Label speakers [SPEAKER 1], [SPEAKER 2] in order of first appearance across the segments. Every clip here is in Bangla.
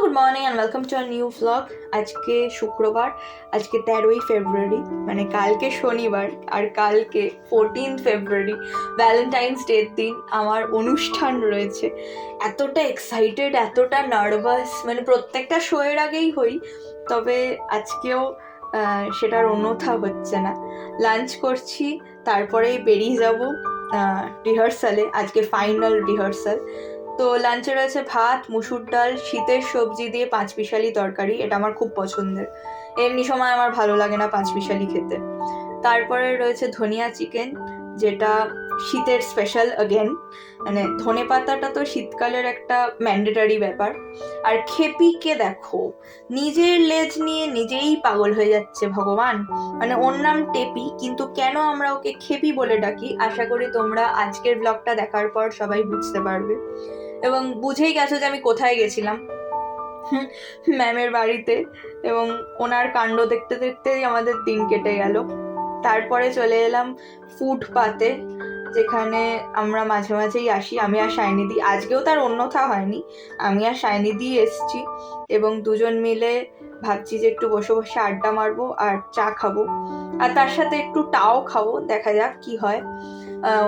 [SPEAKER 1] Good morning and welcome to a new vlog. আজকে শুক্রবার, আজকে 13ই ফেব্রুয়ারি, মানে কালকে শনিবার, আর কালকে 14 ফেব্রুয়ারি ভ্যালেন্টাইন্স ডের দিন আমার অনুষ্ঠান রয়েছে। এতটা এক্সাইটেড, এতটা নার্ভাস, মানে প্রত্যেকটা শোয়ের আগেই হই, তবে আজকেও সেটার অন্যথা হচ্ছে না। লাঞ্চ করছি, তারপরেই বেরিয়ে যাব রিহার্সালে। আজকে ফাইনাল রিহার্সাল। তো লাঞ্চে রয়েছে ভাত, মুসুর ডাল, শীতের সবজি দিয়ে পাঁচমিশালি তরকারি। এটা আমার খুব পছন্দের, এমনি সময় আমার ভালো লাগে না পাঁচমিশালি খেতে। তারপরে রয়েছে ধনিয়া চিকেন, যেটা শীতের স্পেশাল অ্যাগেন। মানে ধনে পাতাটা তো শীতকালের একটা ম্যান্ডেটারি ব্যাপার। আর খেপিকে দেখো, নিজের লেজ নিয়ে নিজেই পাগল হয়ে যাচ্ছে ভগবান। মানে ওর নাম টেপি, কিন্তু কেন আমরা ওকে খেপি বলে ডাকি, আশা করি তোমরা আজকের ব্লগটা দেখার পর সবাই বুঝতে পারবে। এবং বুঝেই গেছো যে আমি কোথায় গেছিলাম, ম্যামের বাড়িতে, এবং ওনার কাণ্ড দেখতে দেখতেই আমাদের দিন কেটে গেল। তারপরে চলে এলাম ফুটপাতে, যেখানে আমরা মাঝে মাঝেই আসি, আমি আর সায়নিধি। আজকেও তার অন্যথা হয়নি, আমি আর সায়নিধি এসছি, এবং দুজন মিলে ভাবছি যে একটু বসে বসে আড্ডা মারবো আর চা খাবো, আর তার সাথে একটু টাও খাবো, দেখা যাক কি হয়।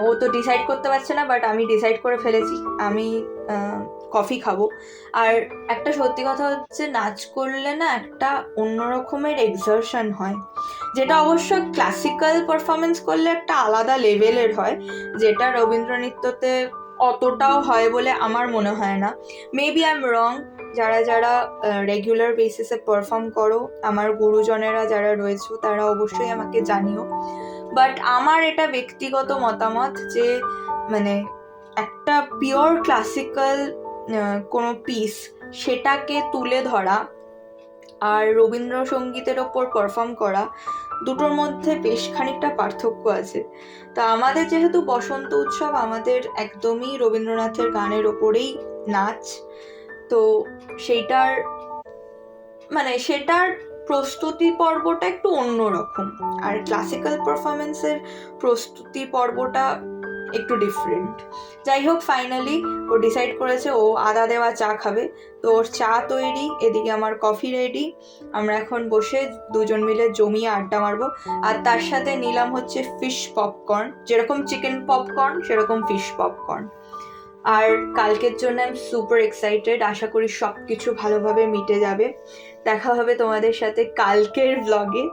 [SPEAKER 1] ও তো ডিসাইড করতে পারছে না, বাট আমি ডিসাইড করে ফেলেছি, আমি কফি খাবো। আর একটা সত্যি কথা হচ্ছে, নাচ করলে না একটা অন্য রকমের এক্সারশন হয়, যেটা অবশ্য ক্লাসিক্যাল পারফরমেন্স করলে একটা আলাদা লেভেলের হয়, যেটা রবীন্দ্র নৃত্যতে অতটাও হয় বলে আমার মনে হয় না। মেবি আই এম রং। যারা যারা রেগুলার বেসিসে পারফর্ম করো, আমার গুরুজনেরা যারা রয়েছে, তারা অবশ্যই আমাকে জানিও। বাট আমার এটা ব্যক্তিগত মতামত যে মানে একটা পিওর ক্লাসিক্যাল কোনো পিস, সেটাকে তুলে ধরা আর রবীন্দ্রসঙ্গীতের ওপর পারফর্ম করা, দুটোর মধ্যে বেশ খানিকটা পার্থক্য আছে। তা আমাদের যেহেতু বসন্ত উৎসব, আমাদের একদমই রবীন্দ্রনাথের গানের ওপরেই নাচ, তো সেইটার সেটার প্রস্তুতি পর্বটা একটু অন্যরকম, আর ক্লাসিক্যাল পারফরমেন্সের প্রস্তুতি পর্বটা একটু ডিফারেন্ট। যাই হোক, ফাইনালি ও ডিসাইড করেছে ও আদা দেওয়া চা খাবে, তো ওর চা তৈরি, এদিকে আমার কফি রেডি। আমরা এখন বসে দুজন মিলে জমিয়ে আড্ডা মারবো। আর তার সাথে নিলাম হচ্ছে ফিশ পপকর্ন, যেরকম চিকেন পপকর্ন সেরকম ফিশ পপকর্ন। আর কালকের জন্য আমি সুপার এক্সাইটেড, আশা করি সব কিছু ভালোভাবে মিটে যাবে। দেখা হবে তোমাদের সাথে কালকের ব্লগে।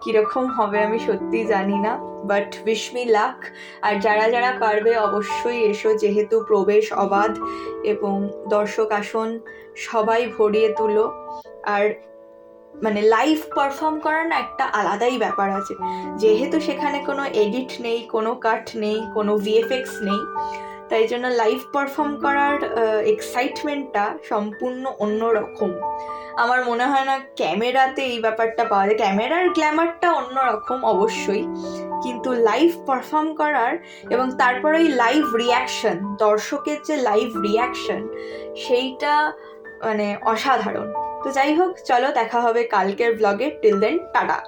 [SPEAKER 1] কীরকম হবে আমি সত্যিই জানি না, বাট উইশ মি লাক। আর যারা যারা পারবে অবশ্যই এসো, যেহেতু প্রবেশ অবাধ এবং দর্শক আসন সবাই ভরিয়ে তুলো। আর লাইভ পারফর্ম করার না একটা আলাদাই ব্যাপার আছে, যেহেতু সেখানে কোনো এডিট নেই, কোনো কাট নেই, কোনো ভিএফএক্স নেই, তাই জন্য লাইভ পারফর্ম করার এক্সাইটমেন্টটা সম্পূর্ণ অন্যরকম। আমার মনে হয় না ক্যামেরাতে এই ব্যাপারটা পাওয়া যায়। ক্যামেরার গ্ল্যামারটা অন্যরকম অবশ্যই, কিন্তু লাইভ পারফর্ম করার এবং তারপরে ওই লাইভ রিয়াকশন, দর্শকের যে লাইভ রিয়াকশন, সেইটা অসাধারণ। তো যাই হোক, চলো দেখা হবে কালকের ব্লগে। Till then, tata.